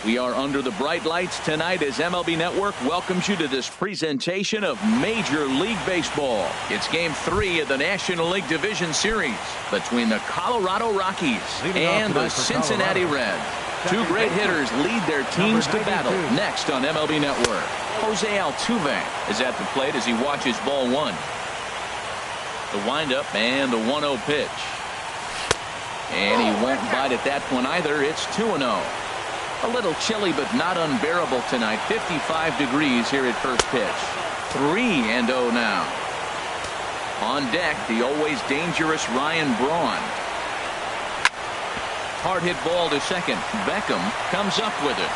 We are under the bright lights tonight as MLB Network welcomes you to this presentation of Major League Baseball. It's Game 3 of the National League Division Series between the Colorado Rockies and the Cincinnati Reds. Two great hitters lead their teams to battle next on MLB Network. Jose Altuve is at the plate as he watches ball one. The windup and the 1-0 pitch. And he won't bite at that one either. It's 2-0. A little chilly but not unbearable tonight. 55 degrees here at first pitch. 3-0 now. On deck, the always dangerous Ryan Braun. Hard hit ball to second. Beckham comes up with it.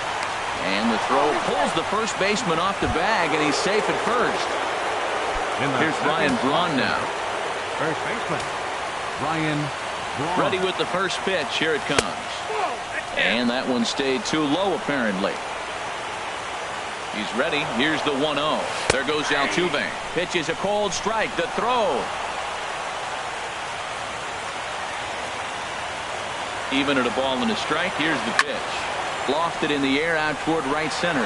And the throw pulls the first baseman off the bag, and he's safe at first. Here's Ryan Braun now. First baseman, Ryan Braun. Ready with the first pitch. Here it comes. And that one stayed too low, apparently. He's ready. Here's the 1-0. There goes Altuve. Pitch is a cold strike. The throw. Even at a ball and a strike. Here's the pitch. Lofted in the air out toward right center.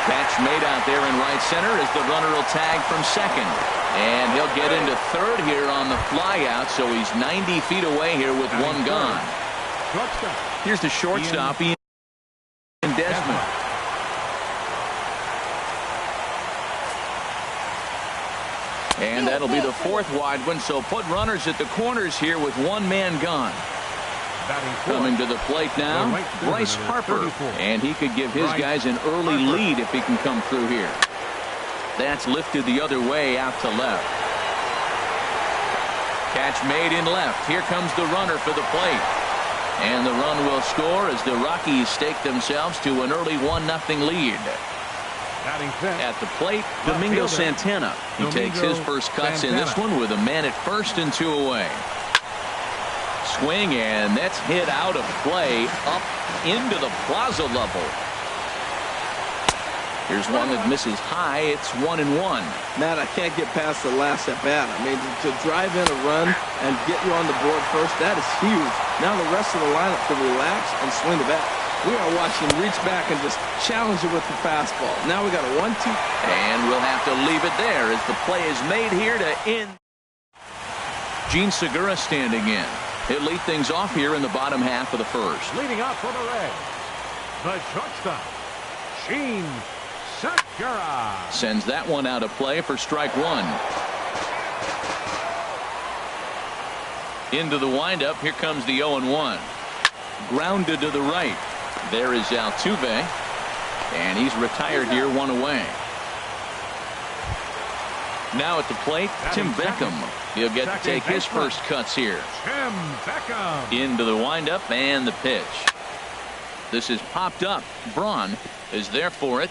Catch made out there in right center as the runner will tag from second. And he'll get into third here on the flyout, so he's 90 feet away here with one gone. Here's the shortstop, Ian Desmond. And that'll be the fourth wide one, so put runners at the corners here with one man gone. Coming to the plate now, Bryce Harper. And he could give his guys an early lead if he can come through here. That's lifted the other way out to left. Catch made in left. Here comes the runner for the plate. And the run will score as the Rockies stake themselves to an early 1-0 lead. At the plate, Domingo Santana. He takes his first cuts in this one with a man at first and 2 away. Swing, and that's hit out of play up into the plaza level. Here's one that misses high. It's 1-1. Matt, I can't get past the last at bat. I mean, to drive in a run and get you on the board first, that is huge. Now the rest of the lineup can relax and swing the bat. We are watching him reach back and just challenge it with the fastball. Now we got a 1-2. And we'll have to leave it there as the play is made here to end. Gene Segura standing in. He'll lead things off here in the bottom half of the first. Leading off for the Reds, the shortstop, Gene Segura. Sends that one out of play for strike one. Into the windup. Here comes the 0-1. Grounded to the right. There is Altuve. And he's retired here, one away. Now at the plate, Tim Beckham. He'll get to take his first cuts here. Tim Beckham. Into the windup and the pitch. This is popped up. Braun is there for it.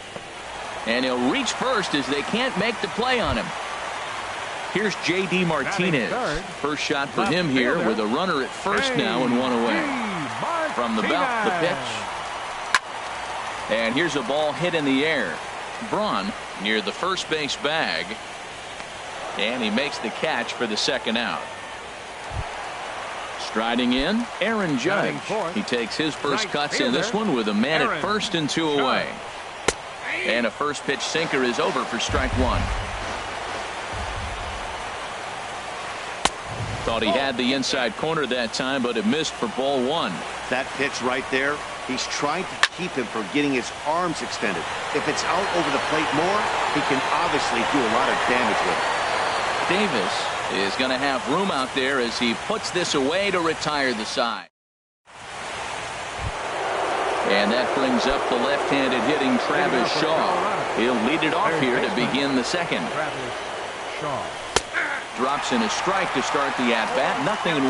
And he'll reach first as they can't make the play on him. Here's J.D. Martinez. First shot for him here with a runner at first now and one away. From the belt, the pitch. And here's a ball hit in the air. Braun near the first base bag. And he makes the catch for the second out. Striding in, Aaron Judge. He takes his first cuts in this one with a man at first and 2 away. And a first pitch sinker is over for strike one. Thought he had the inside corner that time, but it missed for ball one. That pitch right there, he's trying to keep him from getting his arms extended. If it's out over the plate more, he can obviously do a lot of damage with it. Davis is going to have room out there as he puts this away to retire the side. And that brings up the left-handed hitting Travis Shaw. He'll lead it off here to begin the second. Drops in a strike to start the at-bat. 0-1.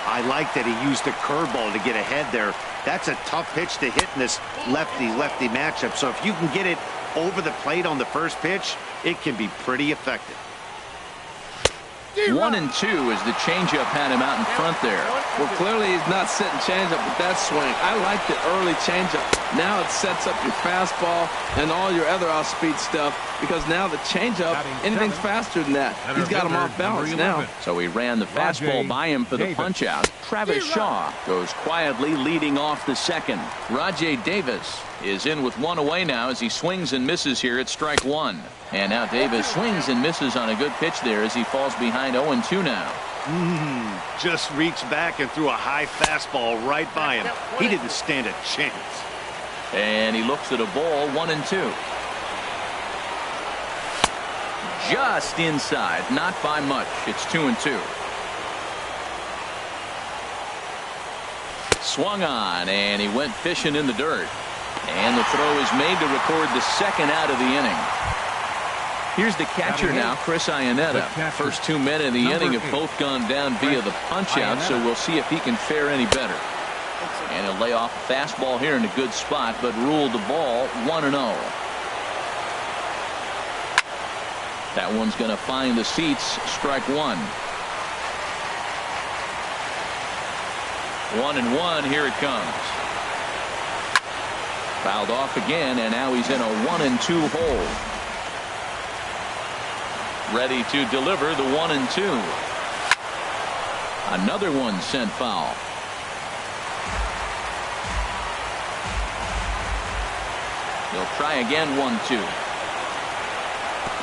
I like that he used a curveball to get ahead there. That's a tough pitch to hit in this lefty-lefty matchup. So if you can get it over the plate on the first pitch, it can be pretty effective. 1-2 as the changeup had him out in front there. Well, clearly he's not setting changeup with that swing. I like the early changeup. Now it sets up your fastball and all your other off-speed stuff, because now the changeup, anything's faster than that. He's got him off balance now. So he ran the fastball by him for the punch-out. Travis Shaw goes quietly leading off the second. Rajay Davis is in with one away now as he swings and misses here at strike one. And now Davis swings and misses on a good pitch there as he falls behind 0-2 now. Just reached back and threw a high fastball right by him. He didn't stand a chance. And he looks at a ball, 1-2. Just inside, not by much. It's 2-2. Swung on, and he went fishing in the dirt. And the throw is made to record the second out of the inning. Here's the catcher now, Chris Iannetta. First 2 men in the inning have both gone down via the punch-out, so we'll see if he can fare any better. And he'll lay off a fastball here in a good spot, but ruled the ball 1-0. That one's going to find the seats, strike one. 1-1, here it comes. Fouled off again, and now he's in a 1-2 hole. Ready to deliver the 1-2. Another one sent foul. He'll try again, 1-2.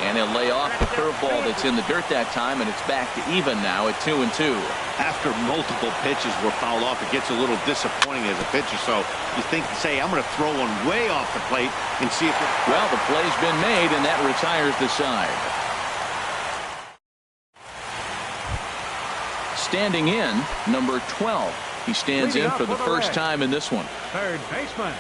And he'll lay off the curveball that's in the dirt that time, and it's back to even now at 2-2. After multiple pitches were fouled off, it gets a little disappointing as a pitcher. So you think, say, I'm going to throw one way off the plate and see if it... Well, the play's been made, and that retires the side. Standing in, number 12. He stands in for the first time in this one. Third baseman,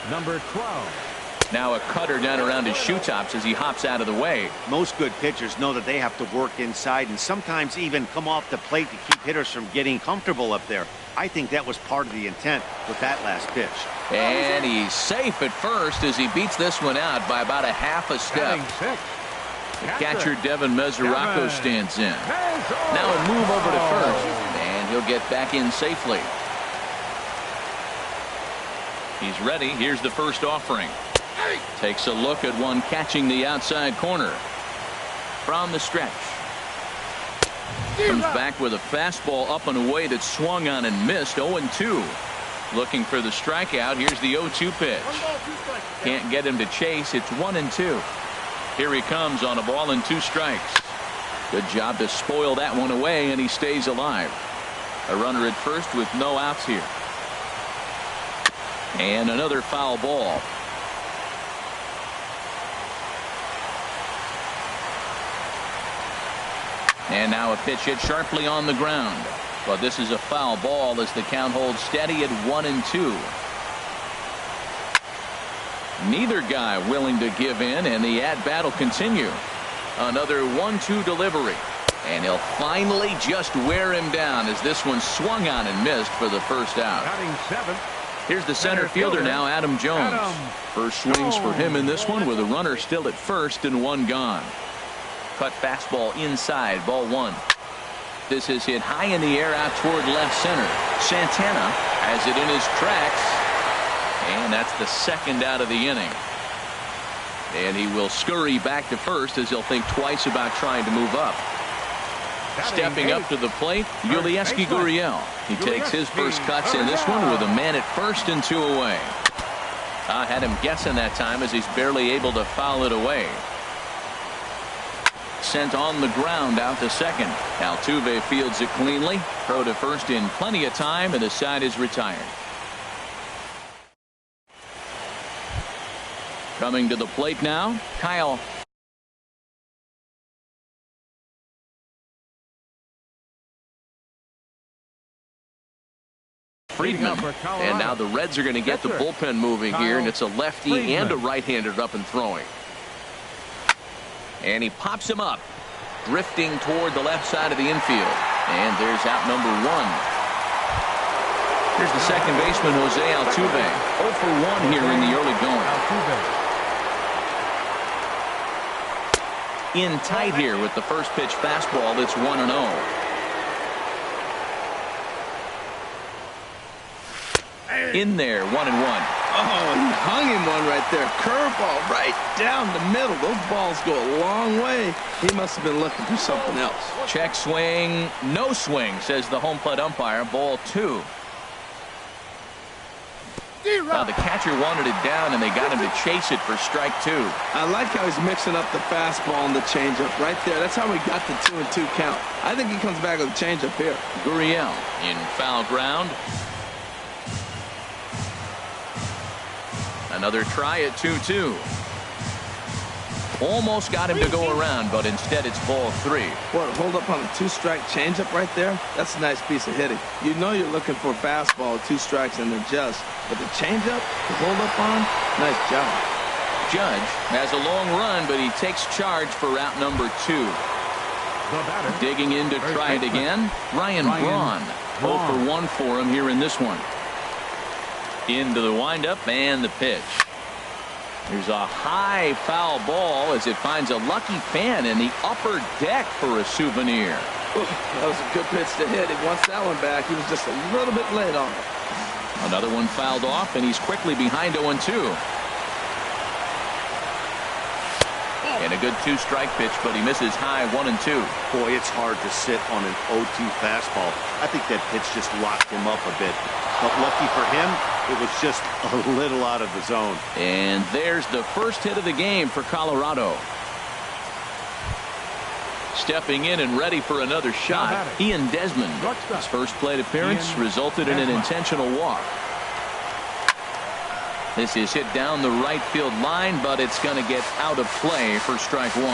number 12. Now a cutter down around his shoe tops as he hops out of the way. Most good pitchers know that they have to work inside and sometimes even come off the plate to keep hitters from getting comfortable up there. I think that was part of the intent with that last pitch. And he's safe at first as he beats this one out by about a half a step. The catcher, Devin Mesoraco, stands in. Now a move over to first, and he'll get back in safely. He's ready. Here's the first offering. Takes a look at one catching the outside corner. From the stretch. Comes back with a fastball up and away that swung on and missed. 0-2. Looking for the strikeout. Here's the 0-2 pitch. Can't get him to chase. It's 1-2. Here he comes on a ball and 2 strikes. Good job to spoil that one away, and he stays alive. A runner at first with no outs here. And another foul ball. And now a pitch hit sharply on the ground. But this is a foul ball as the count holds steady at 1-2. Neither guy willing to give in, and the at-bat will continue. Another 1-2 delivery. And he'll finally just wear him down as this one swung on and missed for the first out. Here's the center fielder now, Adam Jones. First swings for him in this one with a runner still at first and one gone. Cut fastball inside, ball one. This is hit high in the air out toward left center. Santana has it in his tracks. And that's the second out of the inning. And he will scurry back to first as he'll think twice about trying to move up. Stepping up to the plate, Yulieski Gurriel. He takes his first cuts in this one with a man at first and 2 away. I had him guessing that time as he's barely able to foul it away. Sent on the ground out to second. Altuve fields it cleanly. Throw to first in plenty of time, and the side is retired. Coming to the plate now, Kyle Friedman. And now the Reds are going to get the bullpen moving here, and it's a lefty and a right-hander up and throwing. And he pops him up, drifting toward the left side of the infield. And there's out number 1. Here's the second baseman, Jose Altuve. 0 for 1 here in the early going. in tight here with the first pitch fastball. It's 1-0. In there, 1-1. Oh, he hung him one right there. Curveball right down the middle. Those balls go a long way. He must have been looking for something else. Check swing, no swing, says the home plate umpire. Ball 2. Now the catcher wanted it down, and they got him to chase it for strike 2. I like how he's mixing up the fastball and the changeup right there. That's how he got the 2-2 count. I think he comes back with a changeup here. Gurriel in foul ground. Another try at 2-2. Almost got him to go around, but instead it's ball 3. What, hold up on a 2-strike changeup right there? That's a nice piece of hitting. You know you're looking for a fastball with 2 strikes and adjust. But the changeup, to hold up on, nice job. Judge has a long run, but he takes charge for route number 2. Digging in to try it again, Ryan Braun. 0 for 1 for him here in this one. Into the windup and the pitch. There's a high foul ball as it finds a lucky fan in the upper deck for a souvenir. Ooh, that was a good pitch to hit. He wants that one back. He was just a little bit late on it. Another one fouled off, and he's quickly behind 0-2. And a good 2-strike pitch, but he misses high 1-2. Boy, it's hard to sit on an 0-2 fastball. I think that pitch just locked him up a bit. But lucky for him, it was just a little out of the zone. And there's the first hit of the game for Colorado. Stepping in and ready for another shot, Ian Desmond. His first plate appearance resulted in an intentional walk. This is hit down the right field line, but it's going to get out of play for strike 1.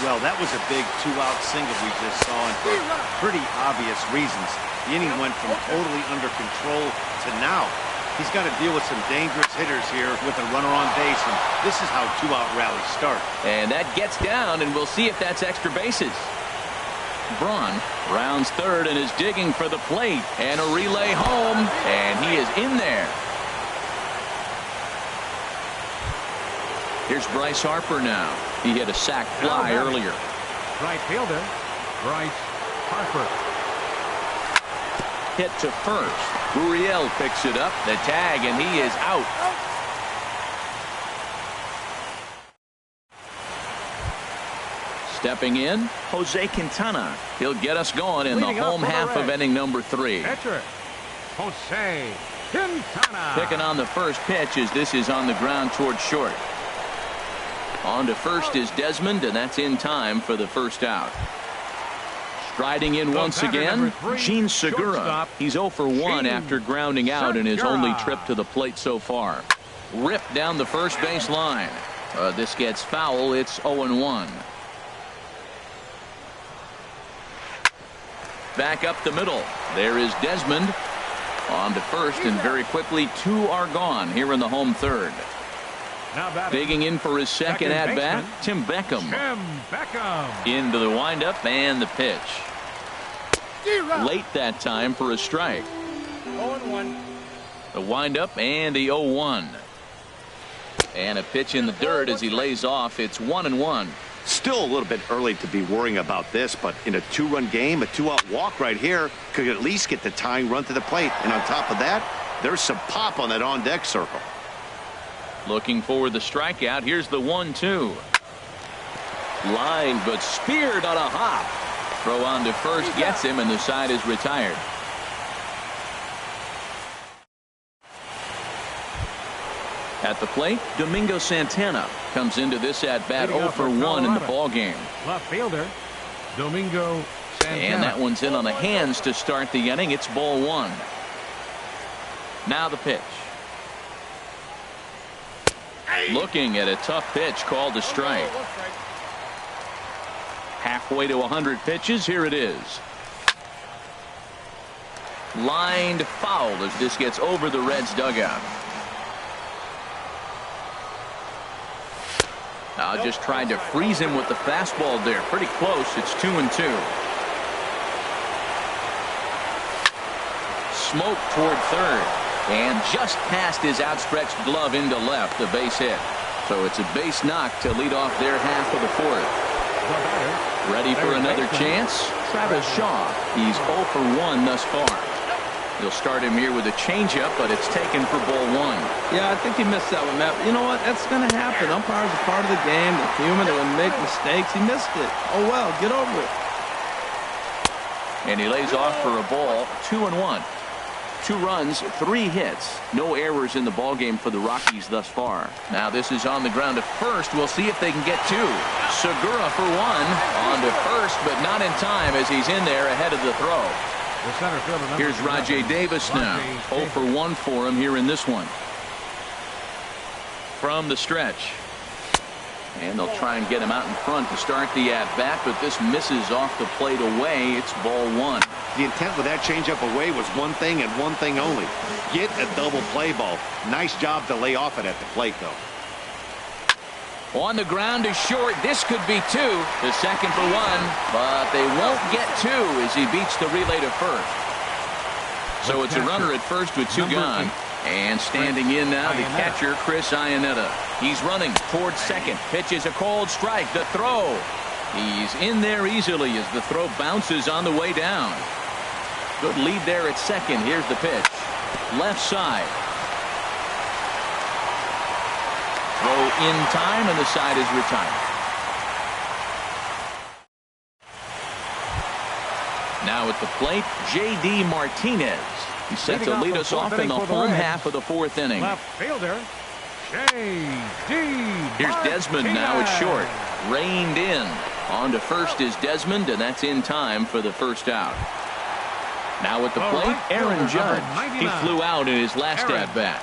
Well, that was a big 2-out single we just saw, and for pretty obvious reasons. The inning went from totally under control to now. He's got to deal with some dangerous hitters here with a runner on base, and this is how 2-out rallies start. And that gets down, and we'll see if that's extra bases. Braun rounds third and is digging for the plate, and a relay home, and he is in there. Here's Bryce Harper now. He hit a sac fly earlier. Right fielder, Bryce Harper. Hit to first. Gurriel picks it up, the tag, and he is out. Stepping in, Jose Quintana. He'll get us going in the home half of inning number 3. Catcher, Jose Quintana. Picking on the first pitch as this is on the ground towards short. On to first is Desmond, and that's in time for the first out. Striding in once again, Gene Segura. He's 0 for 1 after grounding out in his only trip to the plate so far. Ripped down the first base line. This gets foul. It's 0-1. Back up the middle. There is Desmond. On to first, and very quickly 2 are gone here in the home third. Digging in for his second at-bat, Tim Beckham. Into the windup and the pitch. Late that time for a strike. 0-1. The windup and the 0-1. And a pitch in the dirt as he lays off. It's 1-1. Still a little bit early to be worrying about this, but in a 2-run game, a 2-out walk right here could at least get the tying run to the plate. And on top of that, there's some pop on that on-deck circle. Looking for the strikeout. Here's the 1-2. Line, but speared on a hop. Throw on to first gets him, and the side is retired. At the plate, Domingo Santana comes into this at-bat 0 for 1 in the ballgame. Left fielder, Domingo Santana. And that one's in on the hands to start the inning. It's ball 1. Now the pitch. Looking at a tough pitch called a strike. Halfway to 100 pitches. Here it is. Lined foul as this gets over the Reds dugout. Now just tried to freeze him with the fastball there. Pretty close. It's 2-2. Smoke toward third. And just past his outstretched glove into left, a base hit. So it's a base knock to lead off their half of the fourth. The batter. Ready for another chance? Travis Shaw. He's 0 for 1 thus far. He'll start him here with a changeup, but it's taken for ball 1. Yeah, I think he missed that one, Matt. You know what? That's going to happen. Umpires are part of the game. They're human. They're going to make mistakes. He missed it. Oh, well, get over it. And he lays off for a ball, 2-1. 2 runs, 3 hits. No errors in the ballgame for the Rockies thus far. Now this is on the ground to first. We'll see if they can get 2. Segura for 1. On to first, but not in time as he's in there ahead of the throw. The center fielder, Here's Rajay Davis now. 0 for 1 for him here in this one. From the stretch. And they'll try and get him out in front to start the at-bat, but this misses off the plate away. It's ball 1. The intent with that changeup away was one thing and one thing only. Get a double play ball. Nice job to lay off it at the plate, though. On the ground is short. This could be 2. The second for 1, but they won't get 2 as he beats the relay to first. So it's a runner at first with 2 gone. And standing in now, the catcher, Chris Iannetta. He's running towards second. Pitch is a cold strike. The throw. He's in there easily as the throw bounces on the way down. Good lead there at second. Here's the pitch. Left side. Throw in time, and the side is retired. Now at the plate, J.D. Martinez. He's set to lead us off in the home half of the 4th inning. Left fielder, J.D. Here's Desmond now at short. Reined in. On to first is Desmond, and that's in time for the first out. Now at the plate, Aaron Judge. He flew out in his last at-bat.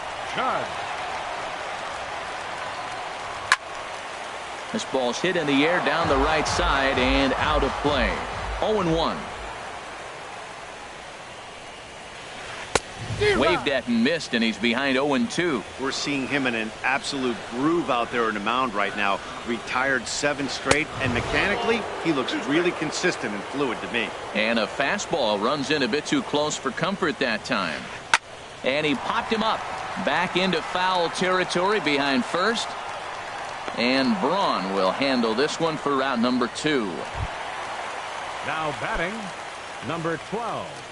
This ball's hit in the air down the right side and out of play. 0-1. Waved at and missed, and he's behind 0-2. We're seeing him in an absolute groove out there in the mound right now. Retired 7 straight, and mechanically, he looks really consistent and fluid to me. And a fastball runs in a bit too close for comfort that time. And he popped him up. Back into foul territory behind first. And Braun will handle this one for route number 2. Now batting, number 12.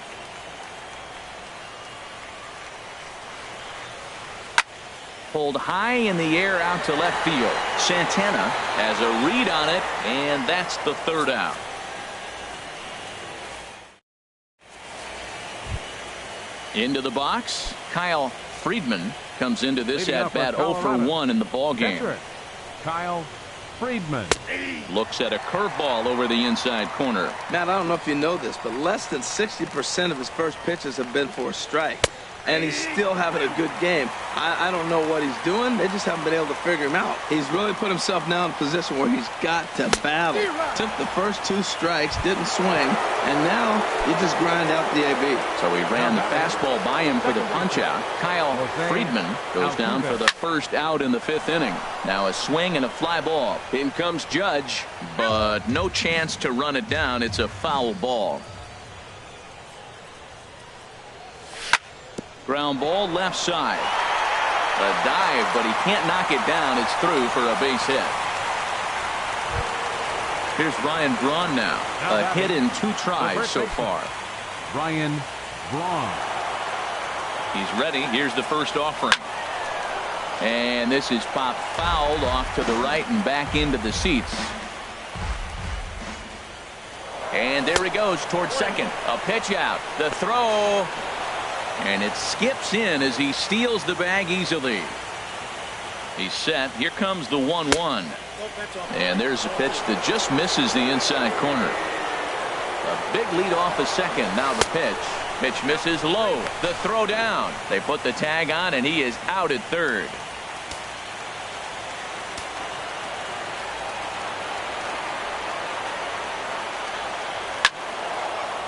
Pulled high in the air out to left field. Santana has a read on it, and that's the 3rd out. Into the box, Kyle Friedman comes into this at-bat 0 for 1 in the ballgame. Kyle Friedman. Looks at a curveball over the inside corner. Matt, I don't know if you know this, but less than 60% of his first pitches have been for a strike. And he's still having a good game. I don't know what he's doing. They just haven't been able to figure him out. He's really put himself now in a position where he's got to battle. Took the first 2 strikes, didn't swing, and now you just grind out the AB. So he ran the fastball by him for the punch-out. Kyle Friedman goes down for the first out in the 5th inning. Now a swing and a fly ball. In comes Judge, but no chance to run it down. It's a foul ball. Ground ball left side. A dive, but he can't knock it down. It's through for a base hit. Here's Ryan Braun now. A hit in 2 tries so far. Ryan Braun. He's ready. Here's the first offering. And this is popped fouled off to the right and back into the seats. And there he goes towards second. A pitch out. The throw. And it skips in as he steals the bag easily. He's set. Here comes the 1-1. And there's a pitch that just misses the inside corner. A big lead off a second. Now the pitch. Pitch misses low. The throw down. They put the tag on, and he is out at third.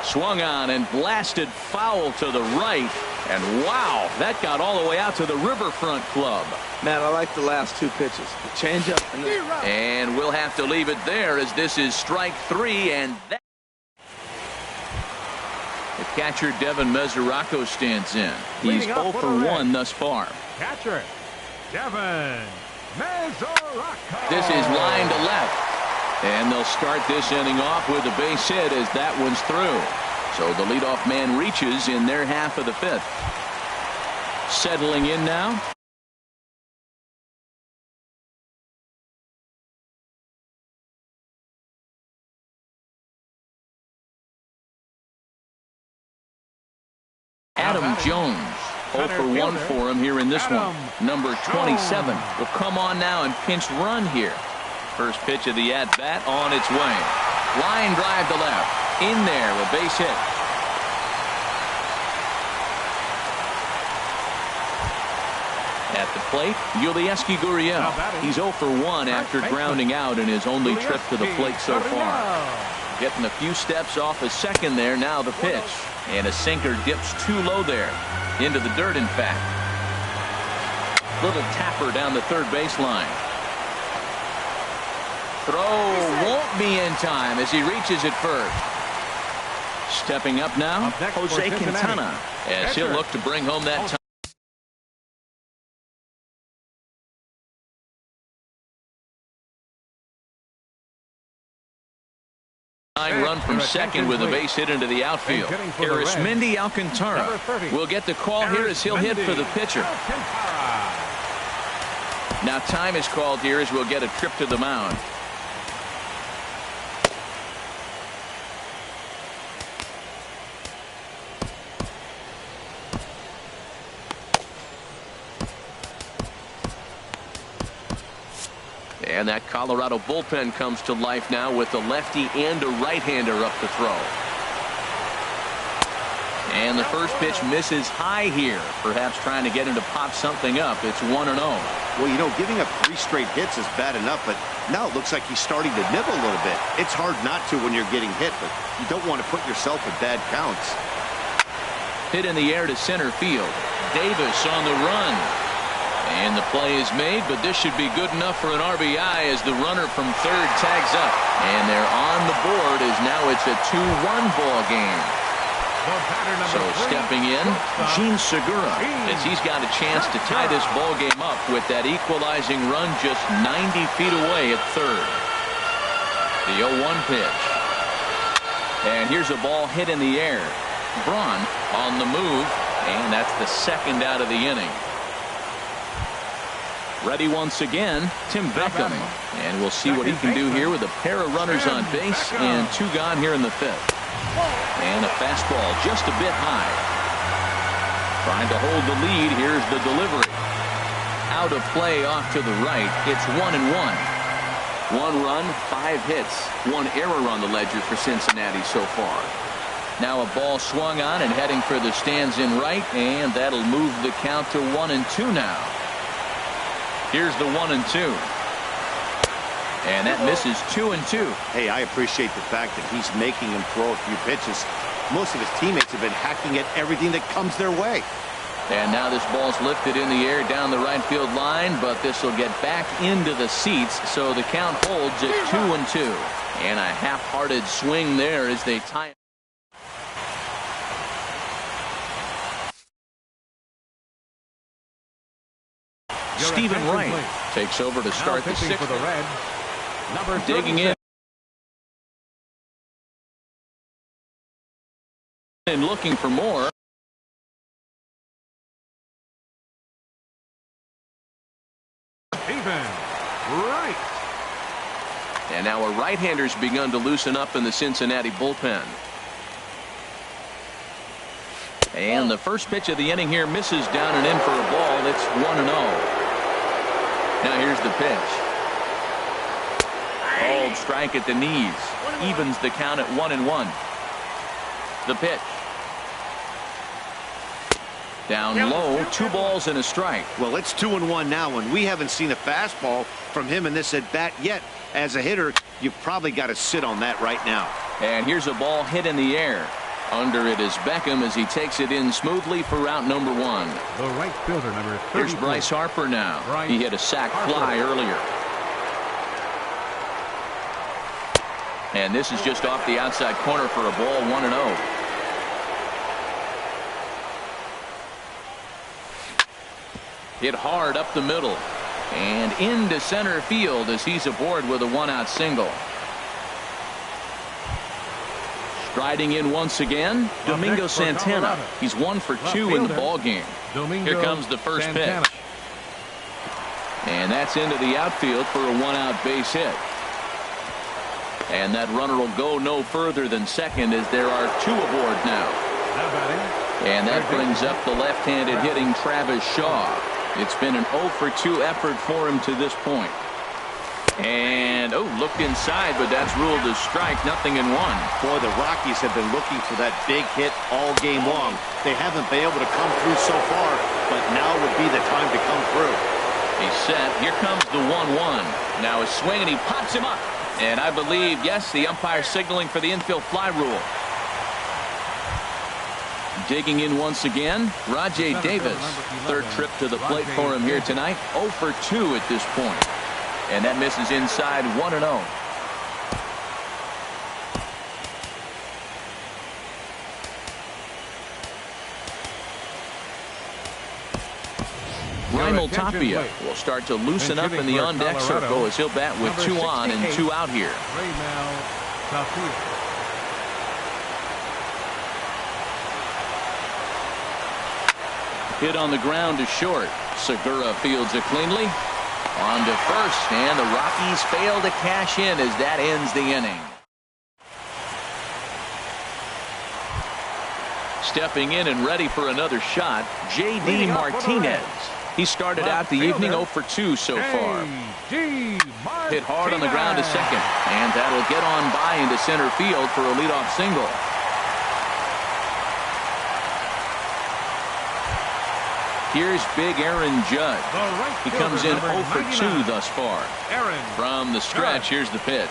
Swung on and blasted foul to the right. And wow, that got all the way out to the Riverfront Club. Matt, I like the last 2 pitches. The changeup and we'll have to leave it there as this is strike 3, and that. The catcher Devin Mesoraco stands in. He's 0 for 1 thus far. Catcher Devin Mesoraco. This is line to left. And they'll start this inning off with a base hit as that one's through. So the leadoff man reaches in their half of the fifth. Settling in now. Adam Jones. 0 for 1 for him here in this one. Number 27 will come on now and pinch run here. First pitch of the at-bat on its way. Line drive to left. In there, a base hit. At the plate, Yulieski Gurriel. He's 0 for 1 after grounding out in his only trip to the plate so far. Getting a few steps off his second there. Now the pitch. And a sinker dips too low there. Into the dirt, in fact. Little tapper down the third baseline. Throw won't be in time as he reaches it first. Stepping up now, Jose Quintana, as he'll look to bring home that time. Run from second with a base hit into the outfield. Arismendi Alcantara will get the call here as he'll hit for the pitcher. Now time is called here as we'll get a trip to the mound. And that Colorado bullpen comes to life now with a lefty and a right-hander up to throw. And the first pitch misses high here, perhaps trying to get him to pop something up. It's 1-0. Well, you know, giving up 3 straight hits is bad enough, but now it looks like he's starting to nibble a little bit. It's hard not to when you're getting hit, but you don't want to put yourself in bad counts. Hit in the air to center field. Davis on the run. And the play is made, but this should be good enough for an RBI as the runner from third tags up. And they're on the board as now it's a 2-1 ball game. So stepping in, Gene Segura, as he's got a chance to tie this ball game up with that equalizing run just 90 feet away at third. The 0-1 pitch. And here's a ball hit in the air. Braun on the move, and that's the second out of the inning. Ready once again, Tim Beckham. And we'll see what he can do here with a pair of runners on base and 2 gone here in the fifth. And a fastball just a bit high. Trying to hold the lead. Here's the delivery. Out of play off to the right. It's 1-1. 1 run, 5 hits. 1 error on the ledger for Cincinnati so far. Now a ball swung on and heading for the stands in right. And that'll move the count to 1-2 now. Here's the 1-2. And that misses 2-2. Hey, I appreciate the fact that he's making him throw a few pitches. Most of his teammates have been hacking at everything that comes their way. And now this ball's lifted in the air down the right field line, but this will get back into the seats, so the count holds at 2-2. And a half-hearted swing there as they tie. Stephen Wright takes over to start the sixth. For the Red, number digging in and looking for more. Stephen Wright. And now a right-hander's begun to loosen up in the Cincinnati bullpen. And the first pitch of the inning here misses down and in for a ball. It's 1-0. Now here's the pitch. Called strike at the knees. Evens the count at 1-1. The pitch. Down low, 2 balls and a strike. Well, it's 2-1 now, and we haven't seen a fastball from him in this at-bat yet. As a hitter, you've probably got to sit on that right now. And here's a ball hit in the air. Under it is Beckham as he takes it in smoothly for out number 1. The right fielder, number 34. Here's Bryce Harper now. Bryce he hit a sac fly earlier. And this is just off the outside corner for a ball, 1-0. Hit hard up the middle. And into center field as he's aboard with a 1-out single. Striding in once again, Domingo next for Santana. Colorado. He's 1 for Left 2 in the fielder, ball game. Domingo Here comes the first Santana. pitch. And that's into the outfield for a 1-out base hit. And that runner will go no further than second as there are 2 aboard now. Now batting. And that brings up the left-handed hitting Travis Shaw. It's been an 0 for 2 effort for him to this point. And, looked inside, but that's ruled a strike, 0-1. Boy, the Rockies have been looking for that big hit all game long. They haven't been able to come through so far, but now would be the time to come through. He's set. Here comes the 1-1. Now a swing, and he pops him up. And I believe, yes, the umpire signaling for the infield fly rule. Digging in once again, Rajay Davis. Third trip to the plate for him here tonight. 0 for 2 at this point. And that misses inside 1-0. Raimel Tapia will start to loosen up in the on-deck circle as he'll bat with 2 on and 2 out here. Raimel Tapia. Hit on the ground to short. Segura fields it cleanly. On to first, and the Rockies fail to cash in as that ends the inning. Stepping in and ready for another shot, J.D. Martinez. He started out the evening 0 for 2 so far. Hit hard on the ground to second, and that'll get on by into center field for a leadoff single. Here's big Aaron Judge. He comes in 0 for 2 thus far. From the stretch, here's the pitch.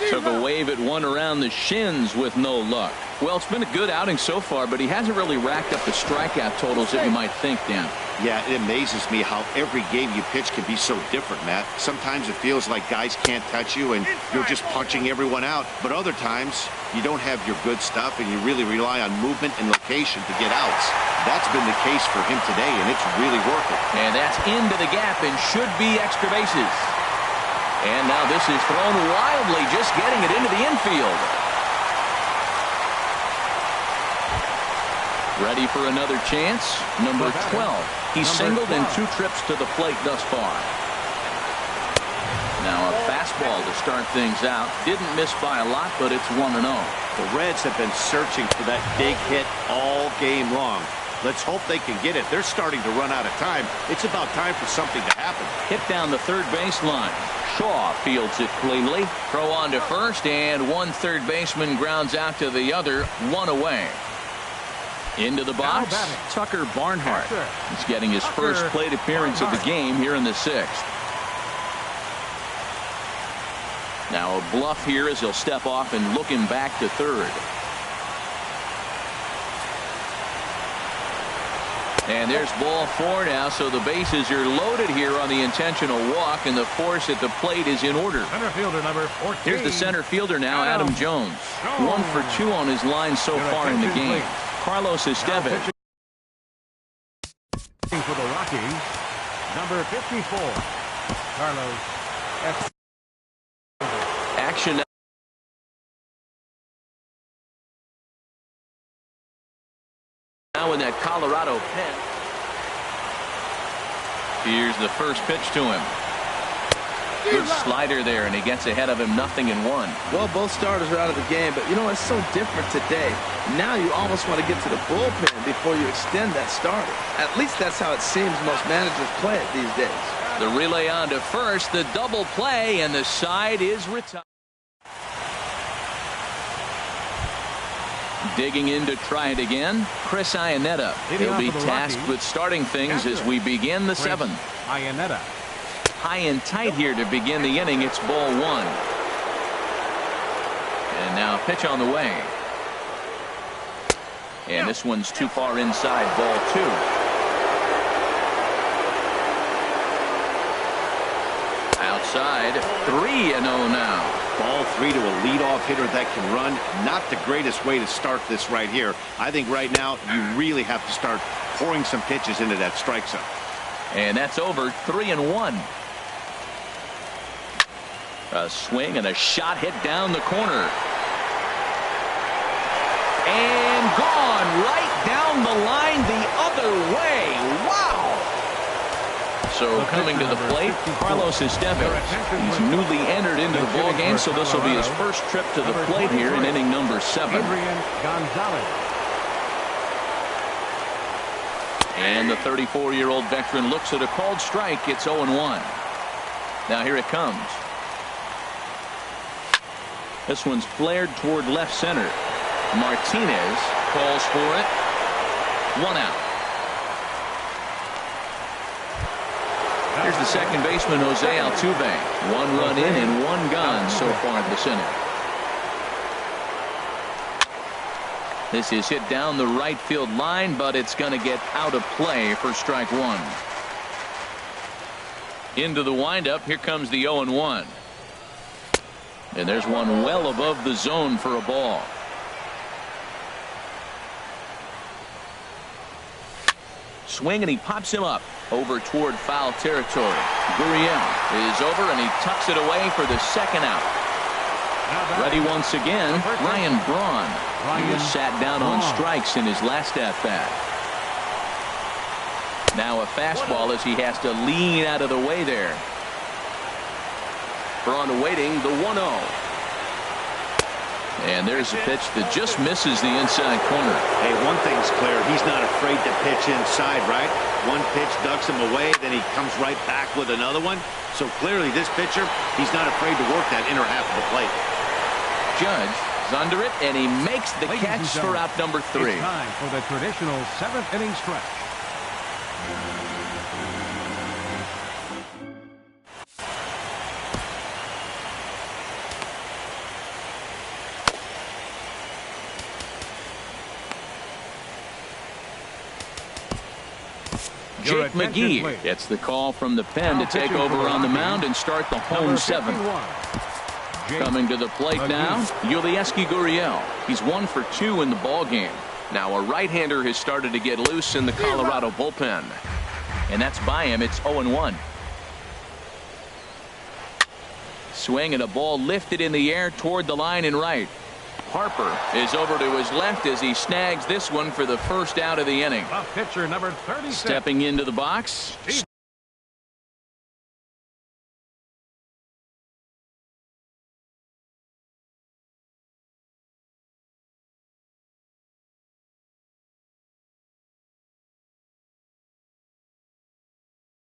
Took a wave at one around the shins with no luck. Well, it's been a good outing so far, but he hasn't really racked up the strikeout totals that you might think, Dan. Yeah, it amazes me how every game you pitch can be so different, Matt. Sometimes it feels like guys can't touch you and you're just punching everyone out. But other times, you don't have your good stuff and you really rely on movement and location to get outs. That's been the case for him today, and it's really working. And that's into the gap and should be extra bases. And now this is thrown wildly, just getting it into the infield. Ready for another chance. Number 12. He's singled in 2 trips to the plate thus far. Now a fastball to start things out. Didn't miss by a lot, but it's 1-0. The Reds have been searching for that big hit all game long. Let's hope they can get it. They're starting to run out of time. It's about time for something to happen. Hit down the third baseline. Shaw fields it cleanly. Throw on to first, and one third baseman grounds out to the other, 1 away. Into the box, Tucker Barnhart. He's getting his first plate appearance of the game here in the 6th. Now a bluff here as he'll step off and look him back to third. And there's ball 4 now, so the bases are loaded here on the intentional walk, and the force at the plate is in order. Center fielder number 14. Here's the center fielder now, Adam Jones. 1 for 2 on his line so far in the game. Carlos Estevez. For the Rockies, number 54, Carlos Estevez. Action now in that Colorado pen. Here's the first pitch to him. Good slider there, and he gets ahead of him, 0-1. Well, both starters are out of the game, but you know, it's so different today. Now you almost want to get to the bullpen before you extend that starter. At least that's how it seems most managers play it these days. The relay on to first, the double play, and the side is retired. Digging in to try it again, Chris Iannetta. He'll be tasked with starting things as we begin the 7th. Iannetta. High and tight here to begin the inning. It's ball 1. And now pitch on the way. And this one's too far inside, ball 2. Outside, 3-0 now. Ball 3 to a leadoff hitter that can run. Not the greatest way to start this right here. I think right now you really have to start pouring some pitches into that strike zone. And that's over. 3-1. A swing and a shot hit down the corner. right down the line the other way. Wow! So coming to the plate, Carlos Estevez. He's newly entered into the ballgame, so this will be his first trip to the plate here in inning number 7. And the 34-year-old veteran looks at a called strike. It's 0-1. Now here it comes. This one's flared toward left center. Martinez calls for it. 1 out. Here's the second baseman, Jose Altuve. 1 run in and 1 gone so far this inning. This is hit down the right field line, but it's going to get out of play for strike 1. Into the windup. Here comes the 0-1. And there's one well above the zone for a ball. Swing, and he pops him up over toward foul territory. Gurriel is over, and he tucks it away for the second out. Ready once again, Ryan Braun. He was sat down on strikes in his last at-bat. Now a fastball as he has to lean out of the way there. Braun awaiting the 1-0. And there's a pitch that just misses the inside corner. Hey, one thing's clear. He's not afraid to pitch inside, right? One pitch ducks him away, then he comes right back with another one. So clearly this pitcher, he's not afraid to work that inner half of the plate. Judge is under it, and he makes the catch for out number 3. It's time for the traditional 7th inning stretch. Jake McGee gets the call from the pen to take over on the mound and start the home 7th. Coming to the plate now, Yulieski Gurriel. He's 1 for 2 in the ball game. Now a right-hander has started to get loose in the Colorado bullpen, and that's by him. It's 0-1. Swing, and a ball lifted in the air toward the line and right. Harper is over to his left as he snags this one for the first out of the inning. Pitcher number 36. Stepping into the box.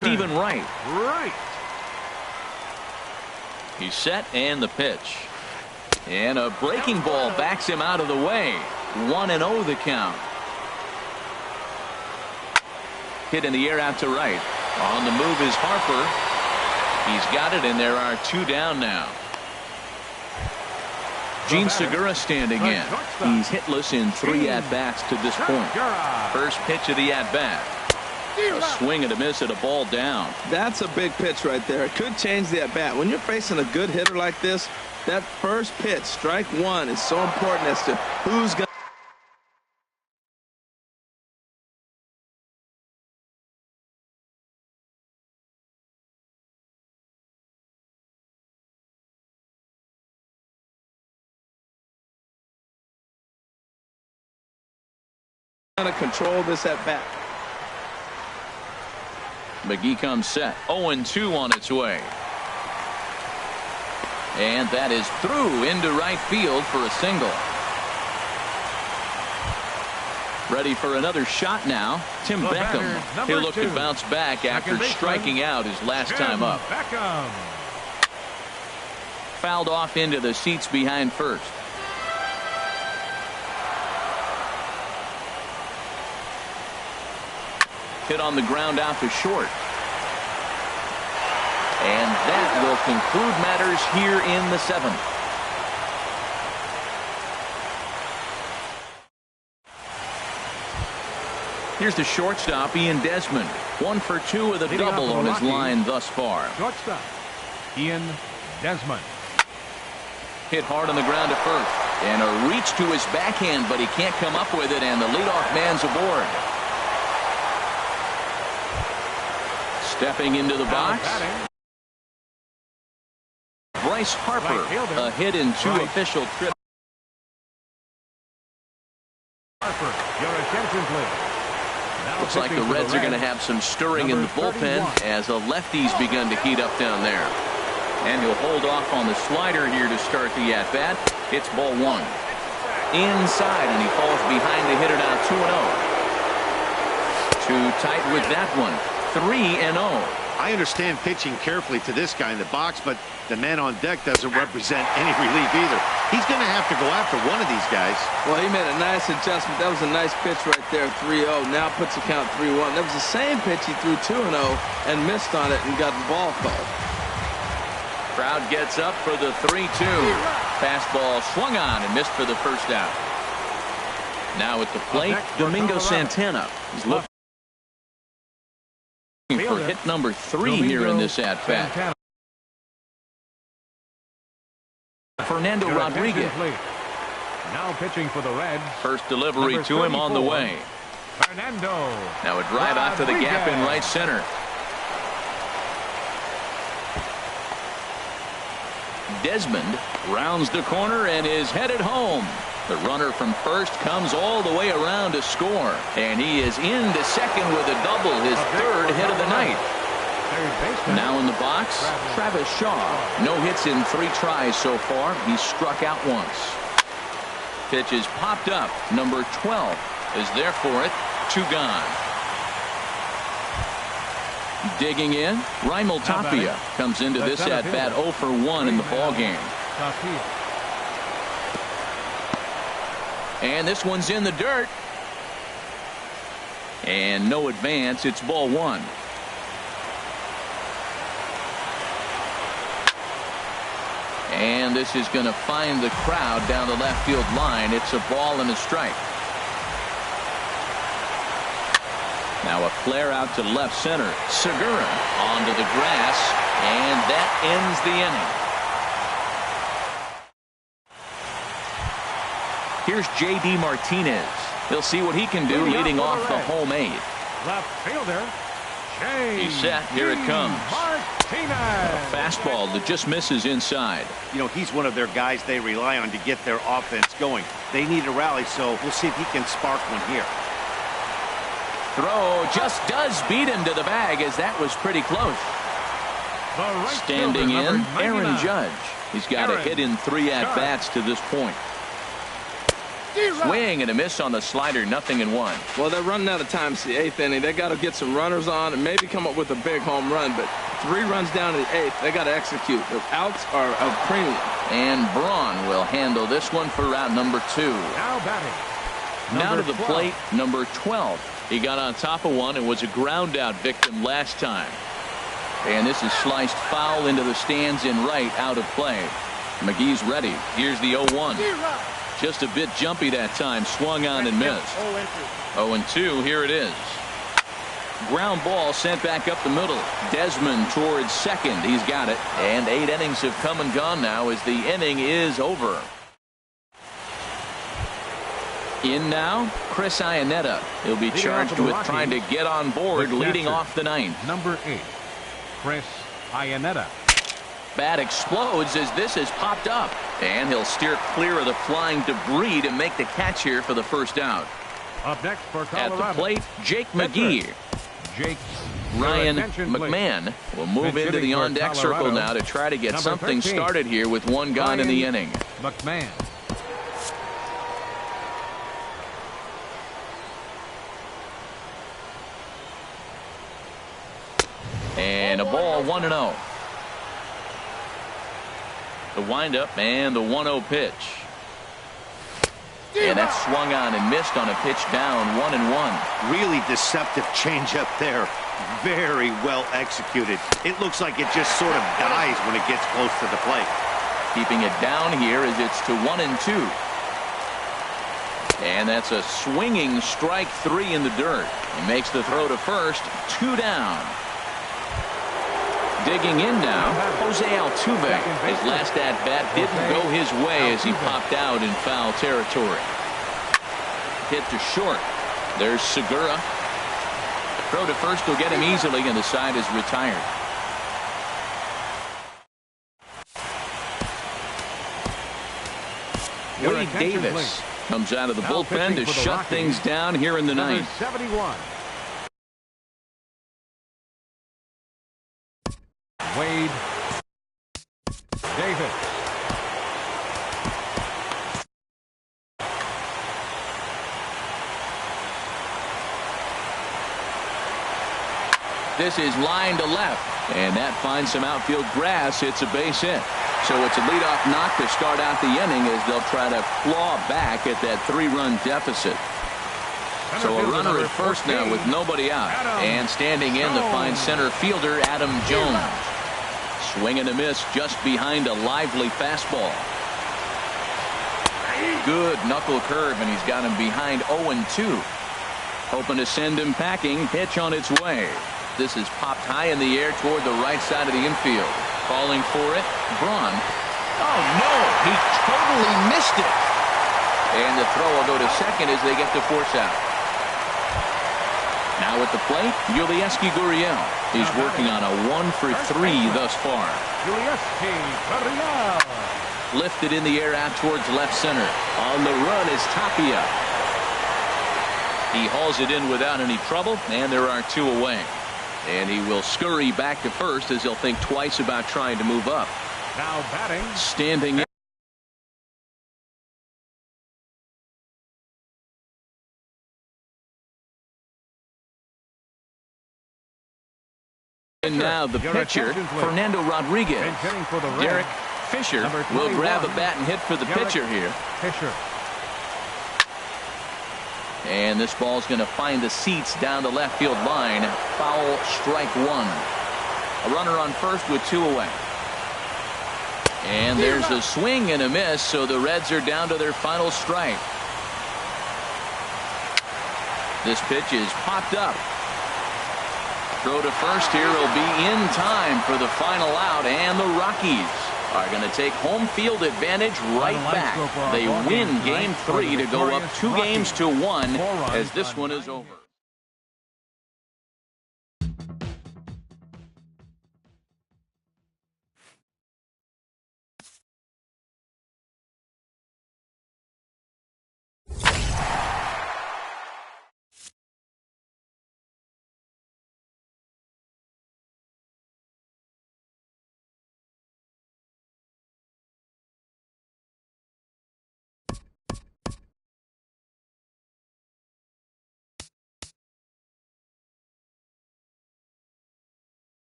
Stephen Wright. He's set, and the pitch. And a breaking ball backs him out of the way. 1-0 the count. Hit in the air out to right. On the move is Harper. He's got it, and there are 2 down now. Gene Segura standing in. He's hitless in 3 at-bats to this point. First pitch of the at-bat. A swing and a miss at a ball down. That's a big pitch right there. It could change the at-bat. When you're facing a good hitter like this, that first pitch, strike 1, is so important as to who's going to control this at-bat. McGee comes set. 0-2 on its way. And that is through into right field for a single. Ready for another shot now. Tim Beckham. He'll look to bounce back after striking out his last time up. Fouled off into the seats behind first. Hit on the ground out to short. And that will conclude matters here in the 7th. Here's the shortstop, Ian Desmond. 1 for 2 with a double on his line thus far. Shortstop, Ian Desmond. Hit hard on the ground to first. And a reach to his backhand, but he can't come up with it, and the leadoff man's aboard. Stepping into the box. Bryce Harper, a hit in 2 official trips. Harper, your attention, please. Now Looks like the Reds are going to have some stirring in the bullpen as the lefties begun to heat up down there. And he'll hold off on the slider here to start the at-bat. It's ball one. Inside, and he falls behind the hitter now 2-0. Too tight with that one. 3-0. I understand pitching carefully to this guy in the box, but the man on deck doesn't represent any relief either. He's going to have to go after one of these guys. Well, he made a nice adjustment. That was a nice pitch right there, 3-0. Now puts the count 3-1. That was the same pitch he threw 2-0 and missed on it and got the ball called. Crowd gets up for the 3-2. Fastball swung on and missed for the first out. Now at the plate, Domingo Santana. He's looking for hit number 3 here in this at-bat. Fernando Rodriguez. Now pitching for the Reds. First delivery to him on the way. Fernando. Now a drive out to the gap in right center. Desmond rounds the corner and is headed home. The runner from first comes all the way around to score. And he is into second with a double, his third hit of the night. Now in the box, Travis Shaw. No hits in 3 tries so far. He's struck out once. Pitch is popped up. Number 12 is there for it. 2 gone. Digging in, Raimel Tapia comes into this at-bat 0 for 1 in the ballgame. And this one's in the dirt. And no advance. It's ball 1. And this is going to find the crowd down the left field line. It's a ball and a strike. Now a flare out to left center. Segura onto the grass, and that ends the inning. Here's J.D. Martinez. He'll see what he can do leading off the home 8. Left fielder. He's set. Here it comes. A fastball that just misses inside. You know, he's one of their guys they rely on to get their offense going. They need a rally, so we'll see if he can spark one here. Throw just does beat him to the bag, as that was pretty close. Standing in, Aaron Judge. He's got a hit in 3 at-bats to this point. Swing and a miss on the slider, 0-1. Well, they're running out of time. It's the 8th inning. They got to get some runners on and maybe come up with a big home run. But 3 runs down to the 8th. They got to execute. The outs are of premium. And Braun will handle this one for route number 2. Now batting. Now to the plate, number 12. He got on top of one and was a ground out victim last time. And this is sliced foul into the stands in right, out of play. McGee's ready. Here's the 0-1. Just a bit jumpy that time. Swung on and missed. 0-2. Here it is. Ground ball sent back up the middle. Desmond towards second. He's got it. And 8 innings have come and gone now as the inning is over. In now, Chris Iannetta. He'll be charged with trying to get on board leading off the 9th. Number 8, Chris Iannetta. Bat explodes as this has popped up. And he'll steer clear of the flying debris to make the catch here for the first out. Up next for Colorado. At the plate, Jake McGee. Ryan McMahon will move into the on-deck circle now to try to get something started here with 1 gone in the inning. McMahon. And a ball, 1-0. The windup and the 1-0 pitch. And that swung on and missed on a pitch down, 1-1. Really deceptive changeup there. Very well executed. It looks like it just sort of dies when it gets close to the plate. Keeping it down here as it's to 1-2. And that's a swinging strike 3 in the dirt. He makes the throw to first, 2 down. Digging in now, Jose Altuve. His last at-bat didn't go his way as he popped out in foul territory. Hit to short. There's Segura. Throw to first will get him easily, and the side is retired. Your Wade attention, Davis please. comes out of the Now bullpen pitching to for the shut Rockies, things down here in the number ninth. 71. Wade Davis. This is line to left, and that finds some outfield grass. It's a base hit. So it's a leadoff knock to start out the inning as they'll try to claw back at that 3-run deficit. So a runner at first now with nobody out. And standing in the fine center fielder, Adam Jones. Swing and a miss just behind a lively fastball. Good knuckle curve, and he's got him behind 0-2. Hoping to send him packing. Pitch on its way. This is popped high in the air toward the right side of the infield. Calling for it, Braun. Oh, no, he totally missed it. And the throw will go to second as they get the force out. Now at the plate, Yulieski Gurriel. He's working on a 1-for-3 thus far. Yulieski Gurriel. Lifted in the air out towards left center. On the run is Tapia. He hauls it in without any trouble, and there are 2 away. And he will scurry back to first as he'll think twice about trying to move up. Now batting. Standing in now the pitcher, Fernando Rodriguez. Derek Fisher will grab a bat and hit for the pitcher here. Fisher. And this ball's going to find the seats down the left field line. Foul, strike 1. A runner on first with 2 away. And there's a swing and a miss, so the Reds are down to their final strike. This pitch is popped up. Throw to first here will be in time for the final out, and the Rockies are going to take home field advantage right back. They win game 3 to go up 2-1 as this one is over.